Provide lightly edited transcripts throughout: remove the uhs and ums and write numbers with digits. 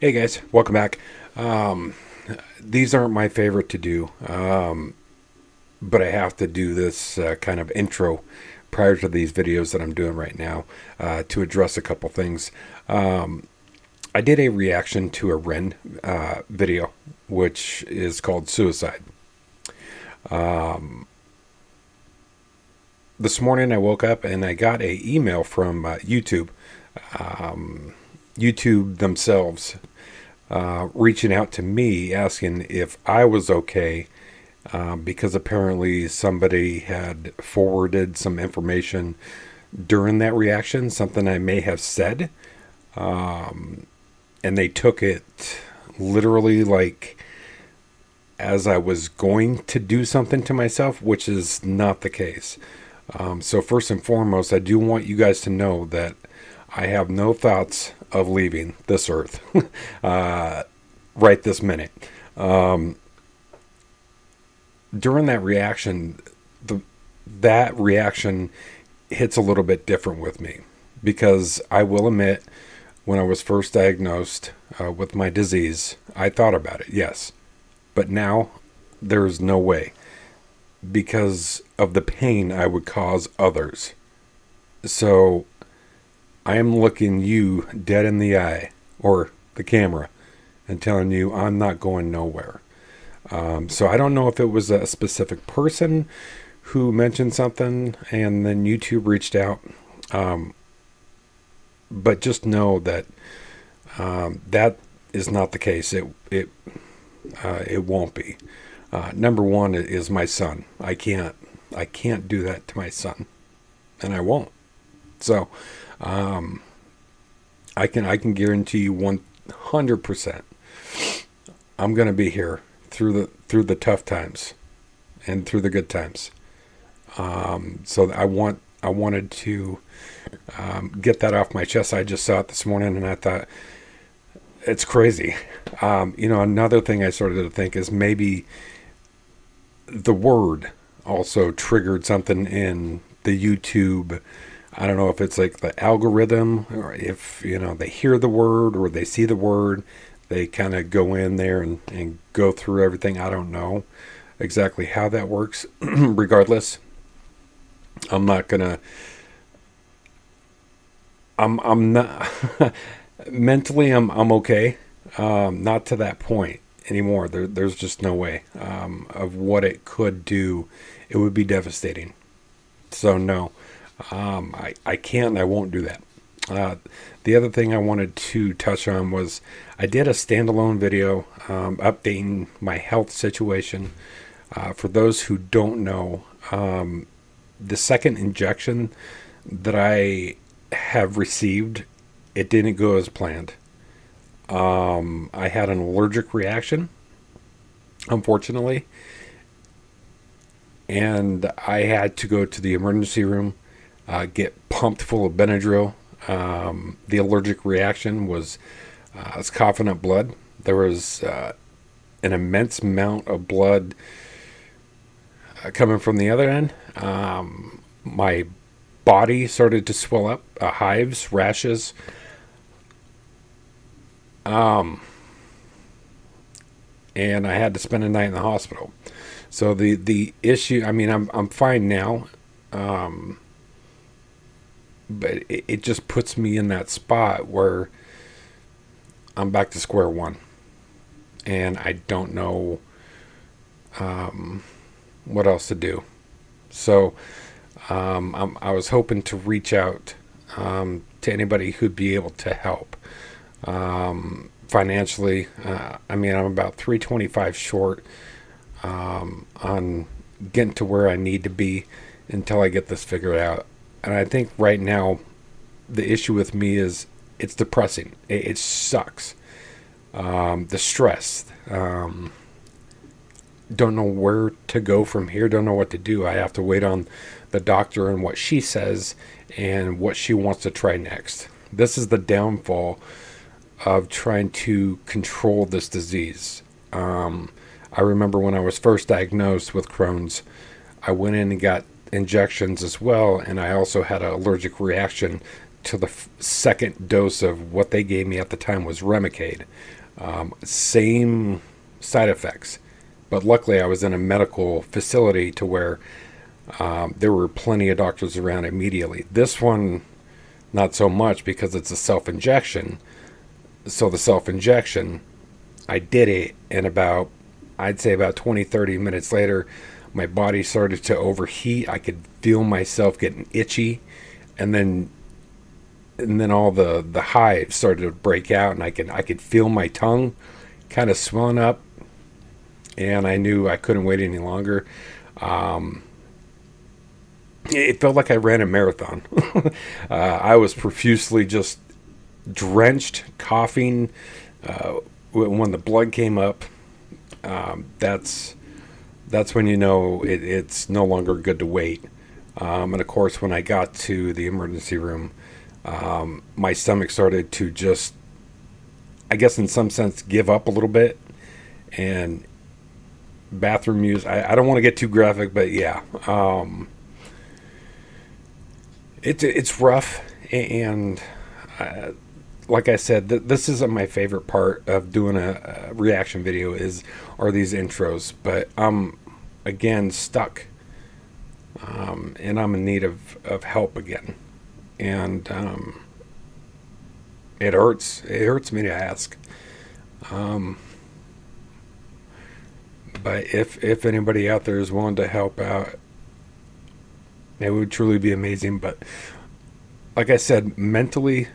Hey guys, welcome back. These aren't my favorite to do, but I have to do this kind of intro prior to these videos that I'm doing right now to address a couple things. I did a reaction to a Ren video, which is called Suicide. This morning I woke up and I got an email from YouTube. YouTube themselves reaching out to me asking if I was okay because apparently somebody had forwarded some information during that reaction, something I may have said, and they took it literally like as I was going to do something to myself, which is not the case. So first and foremost, I do want you guys to know that I have no thoughts of leaving this earth right this minute. During that reaction, that reaction hits a little bit different with me because I will admit, when I was first diagnosed with my disease, I thought about it, yes. But now, there's no way because of the pain I would cause others. So, I am looking you dead in the eye, or the camera, and telling you I'm not going nowhere. So I don't know if it was a specific person who mentioned something and then YouTube reached out. But just know that that is not the case. It won't be. Number one is my son. I can't do that to my son, and I won't. So, I can guarantee you 100%. I'm gonna be here through the tough times, and through the good times. So I wanted to get that off my chest. I just saw it this morning, and I thought it's crazy. Another thing I started to think is maybe the word also triggered something in the YouTube. I don't know if it's like the algorithm, or if, they hear the word or they see the word, they kind of go in there and go through everything. I don't know exactly how that works. Regardless, I'm not gonna, I'm not, mentally I'm okay. Not to that point anymore. There's just no way, of what it could do. It would be devastating. So no. I can't and I won't do that. The other thing I wanted to touch on was I did a standalone video updating my health situation. For those who don't know, the second injection that I have received, it didn't go as planned. I had an allergic reaction, unfortunately, and I had to go to the emergency room. Get pumped full of Benadryl. The allergic reaction was I was coughing up blood. There was an immense amount of blood coming from the other end. My body started to swell up, hives, rashes. And I had to spend a night in the hospital. So the issue, I mean, I'm fine now. But it just puts me in that spot where I'm back to square one. And I don't know what else to do. So I was hoping to reach out to anybody who'd be able to help. Financially, I'm about $325 short on getting to where I need to be until I get this figured out. And I think right now, the issue with me is it's depressing. It sucks. The stress. Don't know where to go from here. Don't know what to do. I have to wait on the doctor and what she says and what she wants to try next. This is the downfall of trying to control this disease. I remember when I was first diagnosed with Crohn's, I went in and got injections as well, and I also had an allergic reaction to the second dose of what they gave me at the time was Remicade. Same side effects, but luckily I was in a medical facility to where there were plenty of doctors around immediately. This one, not so much, because it's a self-injection. So the self-injection, I did it, and I'd say about 20, 30 minutes later, my body started to overheat. I could feel myself getting itchy, and then all the hives started to break out, and I could feel my tongue kind of swelling up, and I knew I couldn't wait any longer. It felt like I ran a marathon. I was profusely just drenched, coughing. When the blood came up, that's when you know it's no longer good to wait. And of course, when I got to the emergency room, my stomach started to just, I guess in some sense, give up a little bit. And bathroom use, I don't want to get too graphic, but yeah. It's rough, and like I said, this isn't my favorite part of doing a reaction video are these intros, but I'm again stuck, and I'm in need of help again, and it hurts me to ask, but if anybody out there is willing to help out, it would truly be amazing. But like I said, mentally,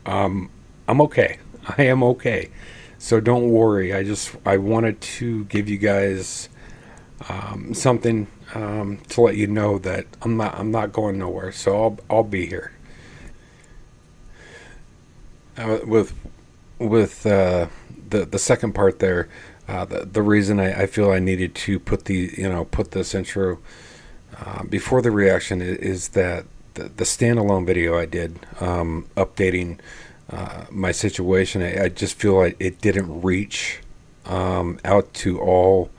I'm okay. I am okay. So don't worry. I wanted to give you guys something to let you know that I'm not going nowhere. So I'll be here. With the second part there, the reason I feel I needed to put this intro before the reaction is that the standalone video I did, updating my situation, I just feel like it didn't reach out to all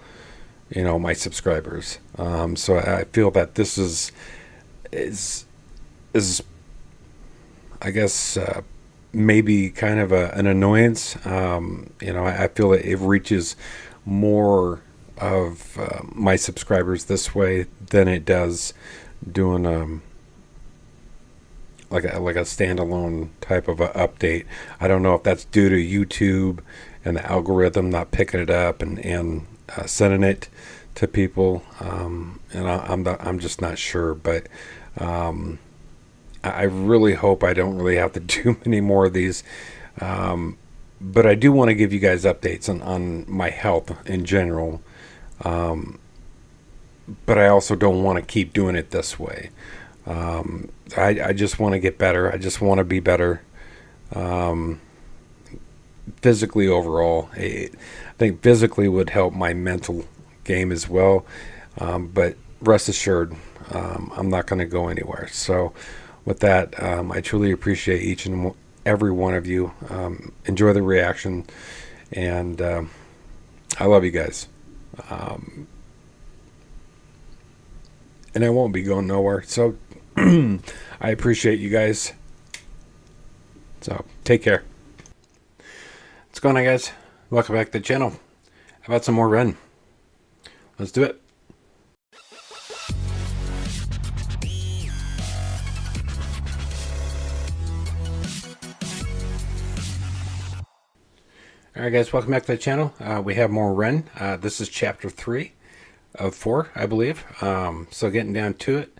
my subscribers. So I feel that this is I guess maybe kind of an annoyance. I feel that it reaches more of my subscribers this way than it does doing like a standalone type of a update. I don't know if that's due to YouTube and the algorithm not picking it up and sending it to people, and I'm just not sure. But I really hope I don't really have to do many more of these. But I do want to give you guys updates on my health in general. But I also don't want to keep doing it this way. I just want to get better. I just want to be better. Physically overall, I think physically would help my mental game as well. But rest assured, I'm not going to go anywhere. So with that, I truly appreciate each and every one of you. Enjoy the reaction, and I love you guys. And I won't be going nowhere. So I appreciate you guys. So take care. What's going on, guys? Welcome back to the channel. How about some more Ren? Let's do it. Alright guys, welcome back to the channel. We have more Ren. This is chapter 3 of 4, I believe. So getting down to it.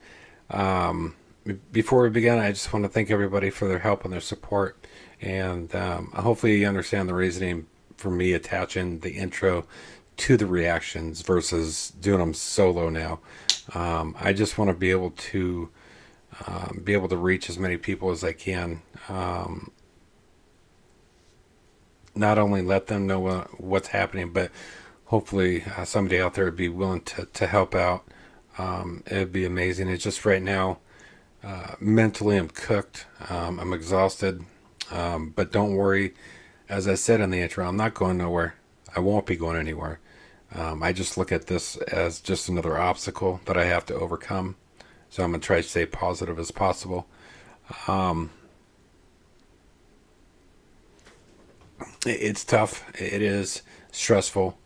Before we begin, I just want to thank everybody for their help and their support. And hopefully you understand the reasoning for me attaching the intro to the reactions versus doing them solo now. I just want to be able to reach as many people as I can. Not only let them know what's happening, but hopefully somebody out there would be willing to help out. It'd be amazing. It's just right now, mentally I'm cooked. I'm exhausted. But don't worry. As I said in the intro, I'm not going nowhere. I won't be going anywhere. I just look at this as just another obstacle that I have to overcome. So I'm going to try to stay positive as possible. It's tough. It is stressful.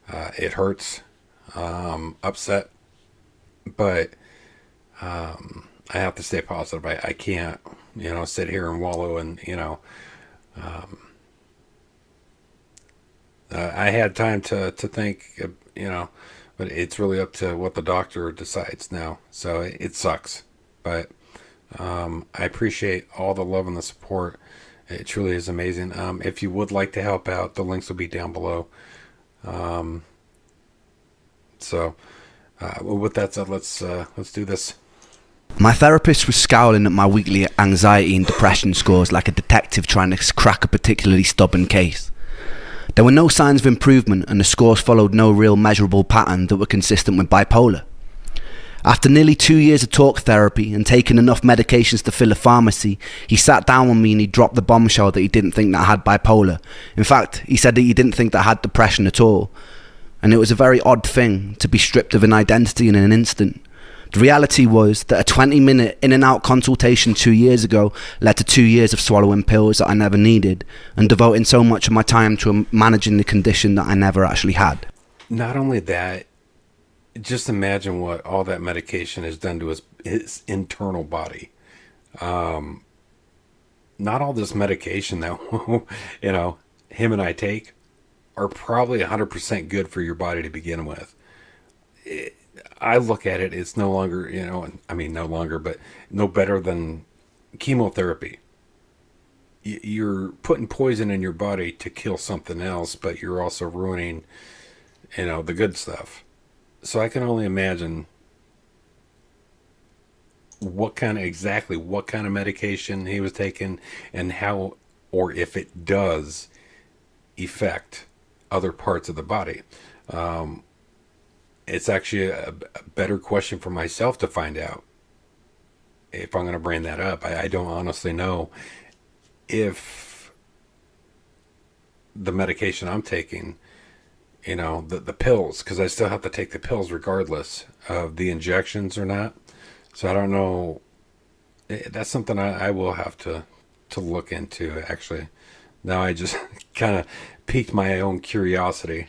It hurts. Upset. But I have to stay positive. I can't, sit here and wallow and, I had time to think, but it's really up to what the doctor decides now. So it sucks. But I appreciate all the love and the support. It truly is amazing. If you would like to help out, the links will be down below. Well, with that said, let's do this. My therapist was scowling at my weekly anxiety and depression scores like a detective trying to crack a particularly stubborn case. There were no signs of improvement, and the scores followed no real measurable pattern that were consistent with bipolar. After nearly 2 years of talk therapy and taking enough medications to fill a pharmacy, he sat down with me and he dropped the bombshell that he didn't think that I had bipolar. In fact, he said that he didn't think that I had depression at all. And it was a very odd thing to be stripped of an identity in an instant. The reality was that a 20-minute in and out consultation 2 years ago led to 2 years of swallowing pills that I never needed and devoting so much of my time to managing the condition that I never actually had. Not only that, just imagine what all that medication has done to his internal body. Not all this medication that him and I take are probably 100% good for your body to begin with. I look at it, it's no longer, no longer, but no better than chemotherapy. You're putting poison in your body to kill something else, but you're also ruining, the good stuff. So I can only imagine what kind of medication he was taking and how, or if it does affect other parts of the body. It's actually a better question for myself to find out if I'm going to bring that up. I don't honestly know if the medication I'm taking, the pills, because I still have to take the pills regardless of the injections or not. So I don't know. That's something I will have to look into, actually. Now I just kind of piqued my own curiosity.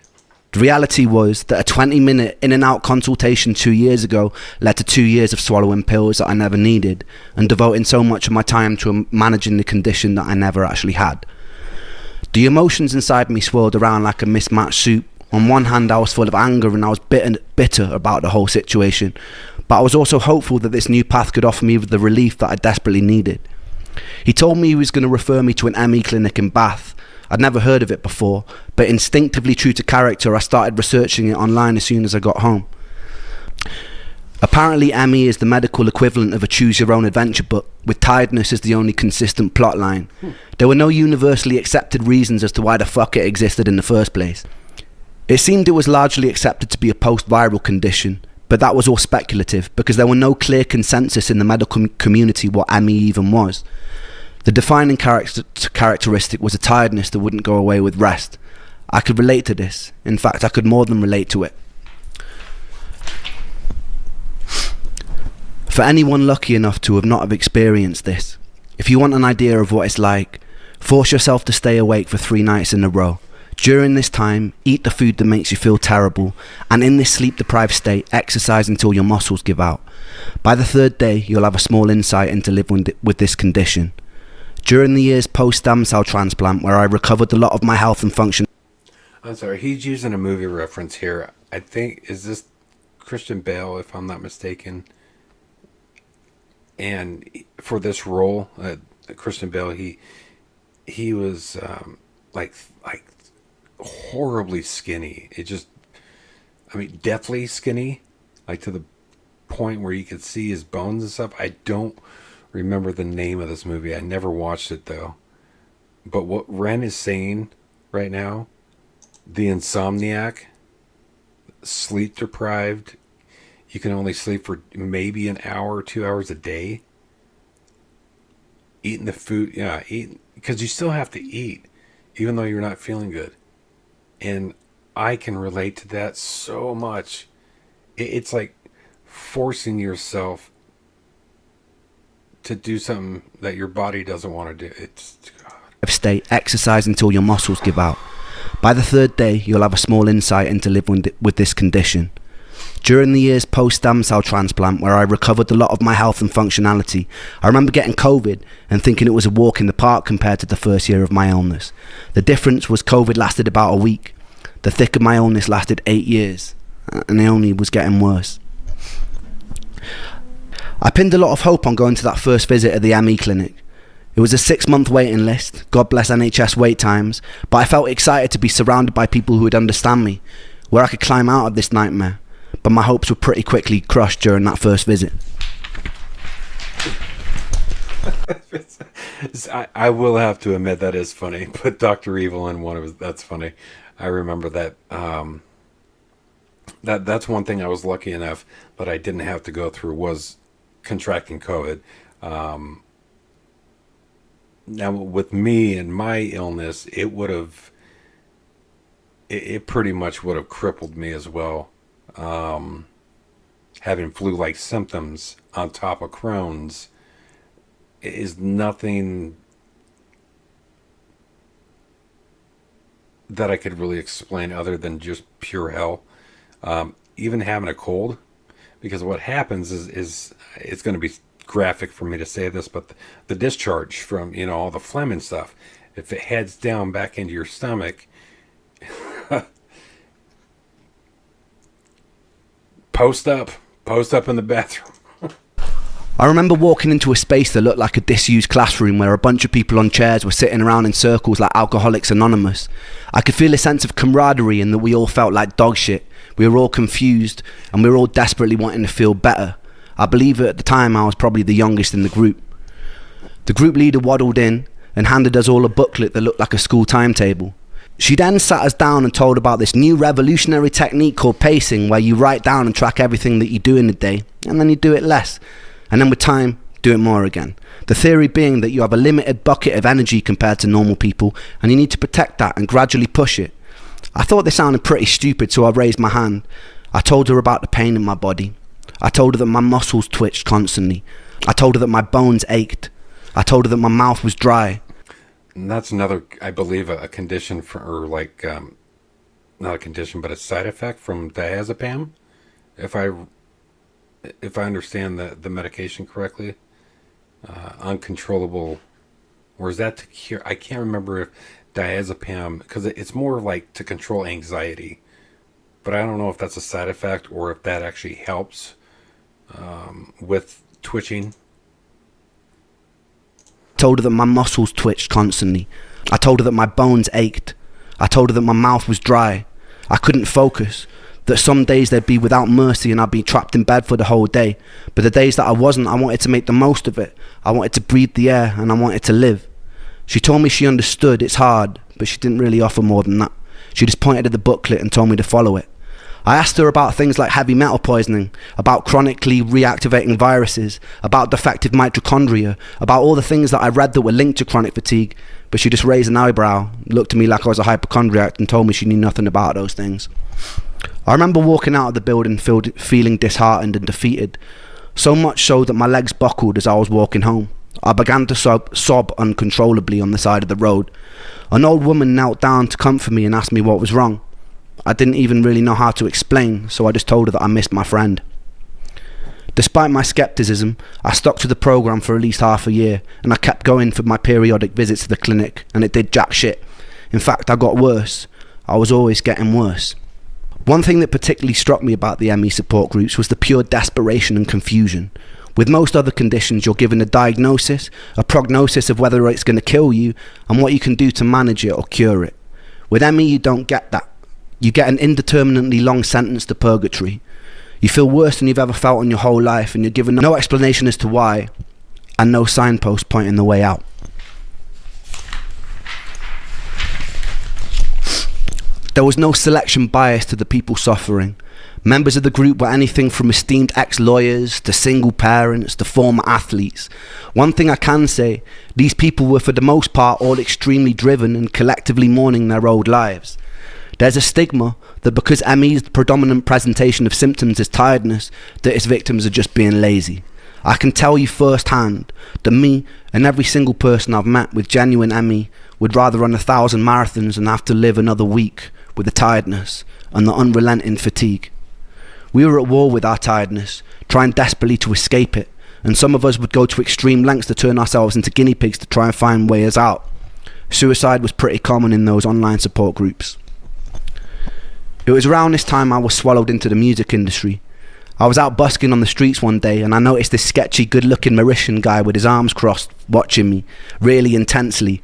The reality was that a 20-minute in and out consultation 2 years ago led to 2 years of swallowing pills that I never needed and devoting so much of my time to managing the condition that I never actually had. The emotions inside me swirled around like a mismatched soup. On one hand, I was full of anger and I was bitter about the whole situation, but I was also hopeful that this new path could offer me the relief that I desperately needed. He told me he was going to refer me to an ME clinic in Bath. I'd never heard of it before, but instinctively true to character, I started researching it online as soon as I got home. Apparently ME is the medical equivalent of a choose-your-own-adventure book, with tiredness as the only consistent plotline. There were no universally accepted reasons as to why the fuck it existed in the first place. It seemed it was largely accepted to be a post-viral condition, but that was all speculative because there were no clear consensus in the medical community what ME even was. The defining characteristic was a tiredness that wouldn't go away with rest. I could relate to this. In fact, I could more than relate to it. For anyone lucky enough to not have experienced this, if you want an idea of what it's like, force yourself to stay awake for 3 nights in a row. During this time, eat the food that makes you feel terrible, and in this sleep-deprived state, exercise until your muscles give out. By the 3rd day, you'll have a small insight into living with this condition. During the years post-stem cell transplant, where I recovered a lot of my health and function. I'm sorry, he's using a movie reference here. I think, is this Christian Bale, if I'm not mistaken? And for this role, Christian Bale, he was like horribly skinny. Deathly skinny, like to the point where you could see his bones and stuff. I don't remember the name of this movie. I never watched it though. But what Ren is saying right now, the insomniac, sleep deprived, you can only sleep for maybe an hour or 2 hours a day. Eating the food, because you still have to eat, even though you're not feeling good. And I can relate to that so much. It's like forcing yourself to do something that your body doesn't want to do. God. state, exercise until your muscles give out. By the third day, you'll have a small insight into living with this condition. During the years post-stem cell transplant, where I recovered a lot of my health and functionality, I remember getting COVID and thinking it was a walk in the park compared to the first year of my illness. The difference was COVID lasted about a week. The thick of my illness lasted 8 years, and it only was getting worse. I pinned a lot of hope on going to that first visit at the ME clinic. It was a 6-month waiting list, God bless NHS wait times, but I felt excited to be surrounded by people who would understand me, where I could climb out of this nightmare. But my hopes were pretty quickly crushed during that first visit. I will have to admit that is funny. Put Dr. Evil in one of his, that's funny. I remember that. That's one thing I was lucky enough that I didn't have to go through was contracting COVID. Now with me and my illness, it pretty much would have crippled me as well. Having flu-like symptoms on top of Crohn's is nothing that I could really explain other than just pure hell. Even having a cold, because what happens is it's going to be graphic for me to say this, but the discharge from, all the phlegm and stuff, if it heads down back into your stomach, post up in the bathroom. I remember walking into a space that looked like a disused classroom where a bunch of people on chairs were sitting around in circles like Alcoholics Anonymous. I could feel a sense of camaraderie and that we all felt like dog shit. We were all confused and we were all desperately wanting to feel better. I believe at the time I was probably the youngest in the group. The group leader waddled in and handed us all a booklet that looked like a school timetable. She then sat us down and told about this new revolutionary technique called pacing, where you write down and track everything that you do in a day, and then you do it less. And then with time, do it more again. The theory being that you have a limited bucket of energy compared to normal people, and you need to protect that and gradually push it. I thought this sounded pretty stupid, so I raised my hand. I told her about the pain in my body. I told her that my muscles twitched constantly. I told her that my bones ached. I told her that my mouth was dry. And that's another, I believe, a condition not a condition, but a side effect from diazepam. If I understand the medication correctly, uncontrollable, or is that to cure? I can't remember if diazepam, because it's more like to control anxiety, but I don't know if that's a side effect or if that actually helps with twitching. I told her that my muscles twitched constantly. I told her that my bones ached. I told her that my mouth was dry. I couldn't focus. That some days they'd be without mercy and I'd be trapped in bed for the whole day. But the days that I wasn't, I wanted to make the most of it. I wanted to breathe the air and I wanted to live. She told me she understood it's hard, but she didn't really offer more than that. She just pointed at the booklet and told me to follow it. I asked her about things like heavy metal poisoning, about chronically reactivating viruses, about defective mitochondria, about all the things that I read that were linked to chronic fatigue, but she just raised an eyebrow, looked at me like I was a hypochondriac and told me she knew nothing about those things. I remember walking out of the building feeling disheartened and defeated, so much so that my legs buckled as I was walking home. I began to sob uncontrollably on the side of the road. An old woman knelt down to comfort me and asked me what was wrong. I didn't even really know how to explain, so I just told her that I missed my friend. Despite my skepticism, I stuck to the program for at least half a year, and I kept going for my periodic visits to the clinic, and it did jack shit. In fact, I got worse. I was always getting worse. One thing that particularly struck me about the ME support groups was the pure desperation and confusion. With most other conditions, you're given a diagnosis, a prognosis of whether it's going to kill you, and what you can do to manage it or cure it. With ME, you don't get that. You get an indeterminately long sentence to purgatory. You feel worse than you've ever felt in your whole life, and you're given no explanation as to why, and no signpost pointing the way out. There was no selection bias to the people suffering. Members of the group were anything from esteemed ex-lawyers to single parents to former athletes. One thing I can say, these people were for the most part all extremely driven and collectively mourning their old lives. There's a stigma that because ME's predominant presentation of symptoms is tiredness, that its victims are just being lazy. I can tell you firsthand that me and every single person I've met with genuine ME would rather run 1,000 marathons than have to live another week with the tiredness and the unrelenting fatigue. We were at war with our tiredness, trying desperately to escape it, and some of us would go to extreme lengths to turn ourselves into guinea pigs to try and find ways out. Suicide was pretty common in those online support groups. It was around this time I was swallowed into the music industry. I was out busking on the streets one day and I noticed this sketchy, good-looking Mauritian guy with his arms crossed watching me, really intensely,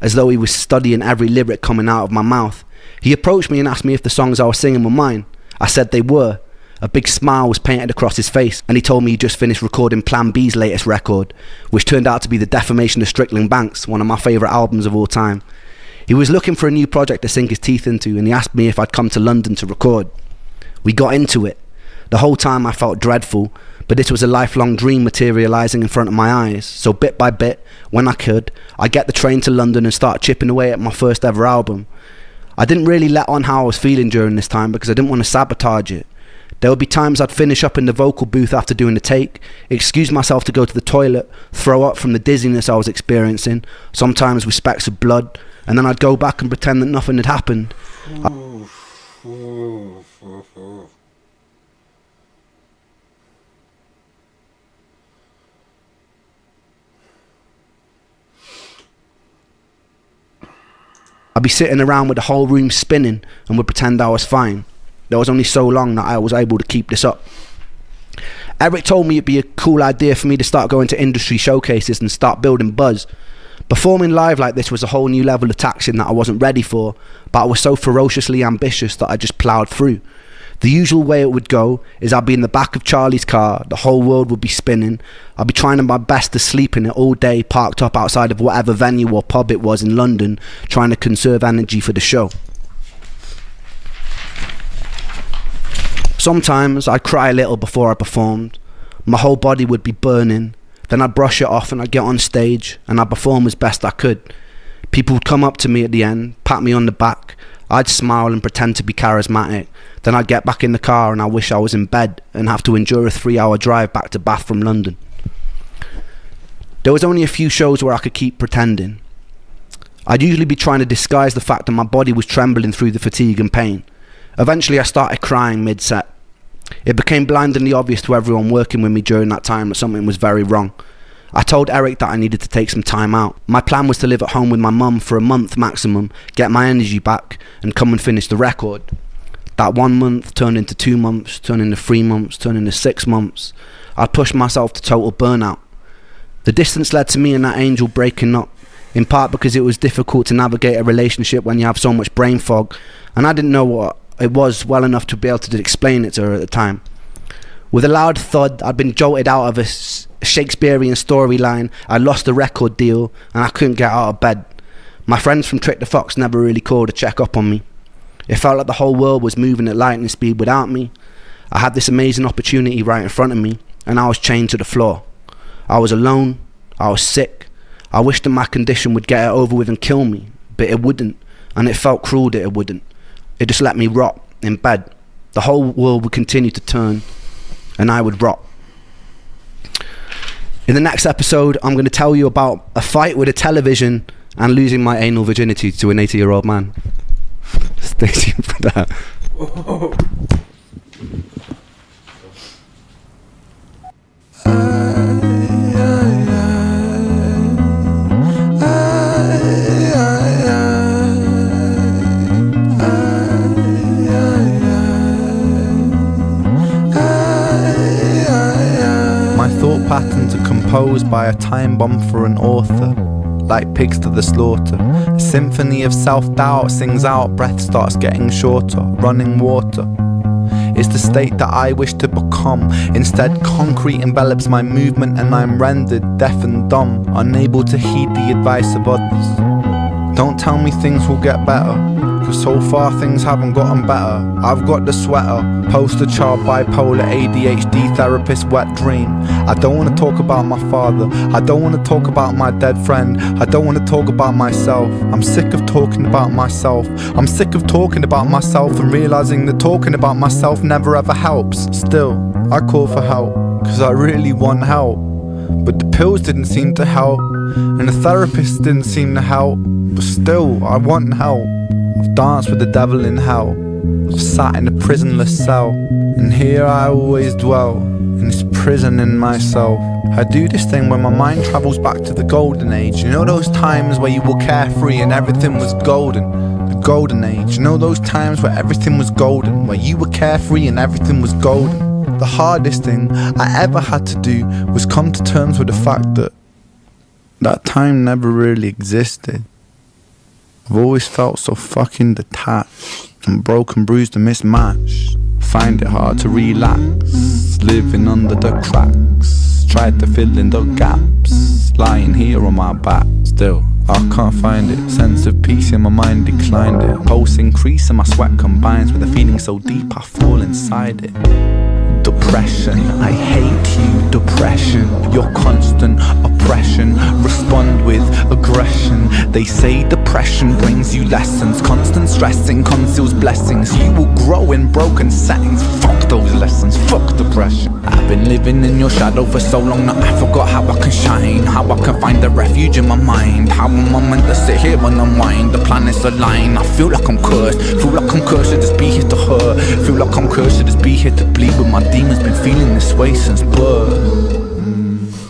as though he was studying every lyric coming out of my mouth. He approached me and asked me if the songs I was singing were mine. I said they were. A big smile was painted across his face, and he told me he just finished recording Plan B's latest record, which turned out to be The Defamation of Strickland Banks, one of my favourite albums of all time. He was looking for a new project to sink his teeth into, and he asked me if I'd come to London to record. We got into it. The whole time I felt dreadful, but this was a lifelong dream materialising in front of my eyes, so bit by bit, when I could, I'd get the train to London and start chipping away at my first ever album. I didn't really let on how I was feeling during this time because I didn't want to sabotage it. There would be times I'd finish up in the vocal booth after doing the take, excuse myself to go to the toilet, throw up from the dizziness I was experiencing, sometimes with specks of blood, and then I'd go back and pretend that nothing had happened. I'd be sitting around with the whole room spinning and would pretend I was fine. There was only so long that I was able to keep this up. Eric told me it'd be a cool idea for me to start going to industry showcases and start building buzz. Performing live like this was a whole new level of taxing that I wasn't ready for, but I was so ferociously ambitious that I just ploughed through. The usual way it would go is I'd be in the back of Charlie's car, the whole world would be spinning, I'd be trying my best to sleep in it all day, parked up outside of whatever venue or pub it was in London, trying to conserve energy for the show. Sometimes I'd cry a little before I performed. My whole body would be burning. Then I'd brush it off and I'd get on stage and I'd perform as best I could. People would come up to me at the end, pat me on the back. I'd smile and pretend to be charismatic. Then I'd get back in the car and I wish I was in bed and have to endure a 3-hour drive back to Bath from London. There was only a few shows where I could keep pretending. I'd usually be trying to disguise the fact that my body was trembling through the fatigue and pain. Eventually I started crying mid-set. It became blindingly obvious to everyone working with me during that time that something was very wrong. I told Eric that I needed to take some time out. My plan was to live at home with my mum for a month maximum, get my energy back, and come and finish the record. That 1 month turned into 2 months, turned into 3 months, turned into 6 months. I pushed myself to total burnout. The distance led to me and that angel breaking up, in part because it was difficult to navigate a relationship when you have so much brain fog, and I didn't know what it was well enough to be able to explain it to her at the time. With a loud thud, I'd been jolted out of a Shakespearean storyline, I lost the record deal, and I couldn't get out of bed. My friends from Trick the Fox never really called to check up on me. It felt like the whole world was moving at lightning speed without me. I had this amazing opportunity right in front of me, and I was chained to the floor. I was alone, I was sick. I wished that my condition would get it over with and kill me, but it wouldn't, and it felt cruel that it wouldn't. It just let me rot in bed. The whole world would continue to turn, and I would rot. In the next episode, I'm going to tell you about a fight with a television and losing my anal virginity to an 80-year-old man. Stay tuned for that. Patterns are composed by a time bomb for an author, like pigs to the slaughter. A symphony of self-doubt sings out, breath starts getting shorter, running water. It's the state that I wish to become. Instead, concrete envelops my movement and I'm rendered deaf and dumb, unable to heed the advice of others. Don't tell me things will get better, cause so far things haven't gotten better. I've got the sweater, poster child, bipolar, ADHD, therapist, wet dream. I don't want to talk about my father, I don't want to talk about my dead friend, I don't want to talk about myself. I'm sick of talking about myself. I'm sick of talking about myself and realizing that talking about myself never ever helps. Still, I call for help, cause I really want help. But the pills didn't seem to help, and the therapist didn't seem to help. but still I want help. I've danced with the devil in hell, I've sat in a prisonless cell, and here I always dwell, in this prison in myself. I do this thing where my mind travels back to the golden age. You know those times where you were carefree and everything was golden? The golden age. You know those times where everything was golden, where you were carefree and everything was golden? The hardest thing I ever had to do was come to terms with the fact that that time never really existed. I've always felt so fucking detached and broken, bruised and mismatched. Find it hard to relax, living under the cracks. Tried to fill in the gaps, lying here on my back. Still, I can't find it. Sense of peace in my mind declined it. Pulse increase and my sweat combines with a feeling so deep I fall inside it. Depression, I hate you, depression. Your constant oppression, respond with aggression. They say depression brings you lessons. Constant stressing conceals blessings. You will grow in broken settings. Fuck those lessons, fuck depression. I've been living in your shadow for so long that I forgot how I can shine, how I can find a refuge in my mind. How am I meant to sit here and unwind? The planets align. I feel like I'm cursed, feel like I'm cursed to just be here to hurt. Feel like I'm cursed to just be here to bleed, but my demons been feeling this way since birth.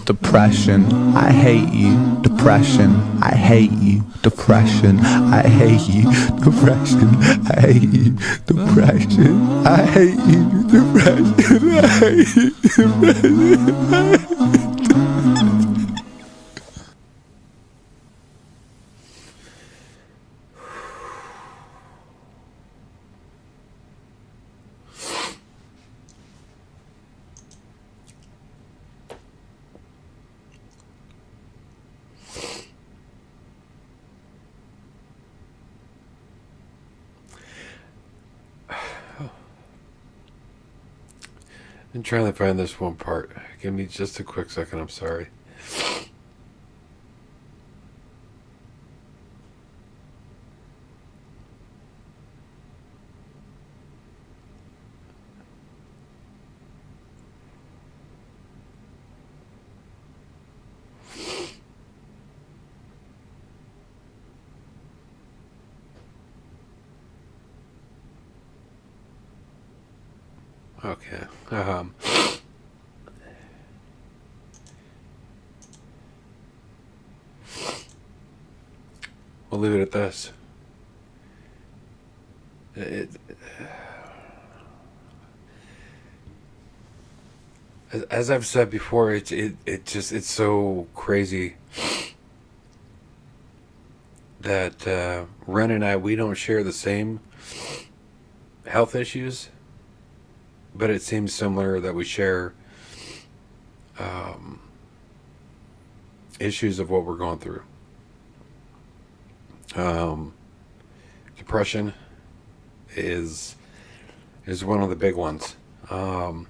Depression, I hate you. Depression, I hate you. Depression, I hate you. Depression, I hate you. Depression, I hate you. Depression, I hate you. Depression, I hate you. I'm trying to find this one part. Give me just a quick second, I'm sorry. Okay. We'll leave it at this. As I've said before, it's so crazy that Ren and I, we don't share the same health issues, but it seems similar that we share issues of what we're going through. Depression is one of the big ones. I'd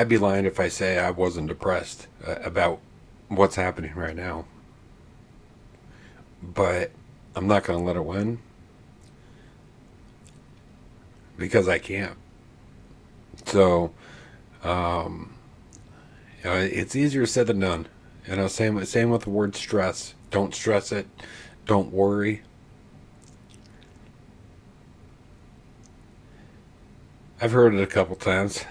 be lying if I say I wasn't depressed about what's happening right now. But I'm not going to let it win. Because I can't. So, it's easier said than done. Same with the word stress. Don't stress it. Don't worry. I've heard it a couple times.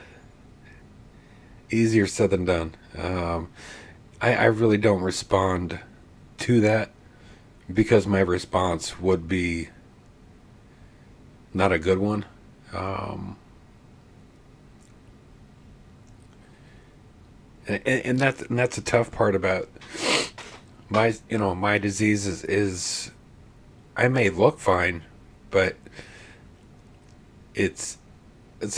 Easier said than done. I really don't respond to that because my response would be not a good one. And that's a tough part about my disease is I may look fine, but it's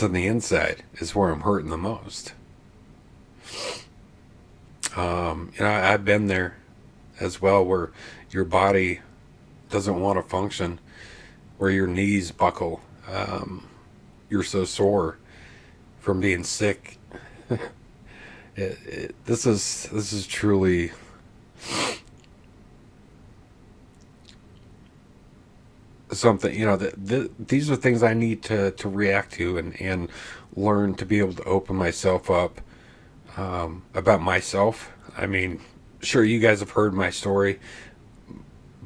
on the inside is where I'm hurting the most. I've been there as well, where your body doesn't want to function, where your knees buckle. You're so sore from being sick. This is truly something. These are things I need to react to and learn to be able to open myself up about myself. I mean, sure you guys have heard my story,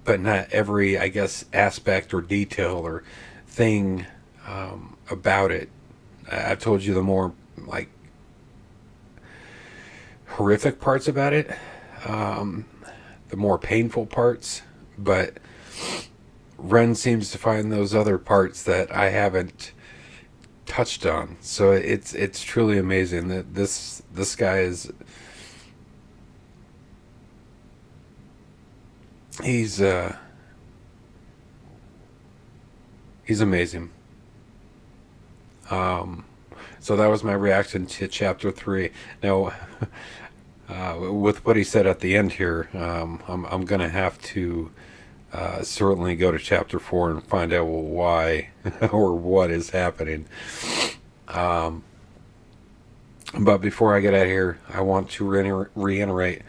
but not every, I guess, aspect or detail or thing about it. I've told you the more like horrific parts about it, the more painful parts, but Ren seems to find those other parts that I haven't touched on. So it's truly amazing that this guy is he's amazing. So that was my reaction to chapter 3. Now, with what he said at the end here, I'm gonna have to certainly go to chapter 4 and find out why or what is happening. But before I get out of here, I want to reiterate,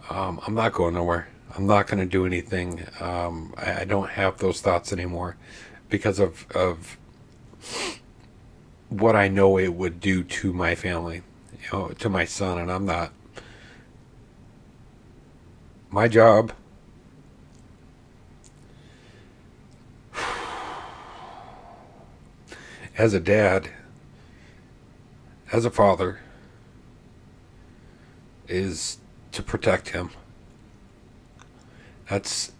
I'm not going nowhere. I'm not going to do anything. I don't have those thoughts anymore because of what I know it would do to my family, to my son, and I'm not. My job as a dad, as a father, is to protect him. That's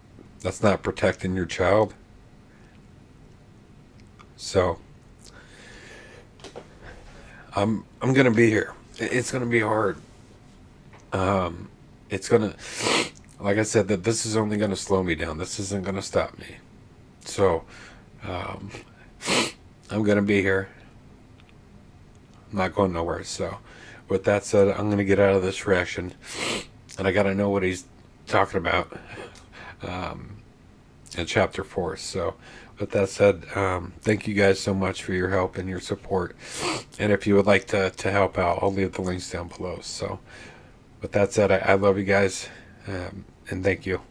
not protecting your child. So I'm gonna be here. It's gonna be hard. It's gonna, like I said, that this is only gonna slow me down. This isn't gonna stop me. So I'm gonna be here. I'm not going nowhere. So with that said, I'm gonna get out of this reaction, and I gotta know what he's talking about in chapter 4. So with that said, thank you guys so much for your help and your support, and if you would like to help out, I'll leave the links down below. So with that said, I love you guys, and thank you.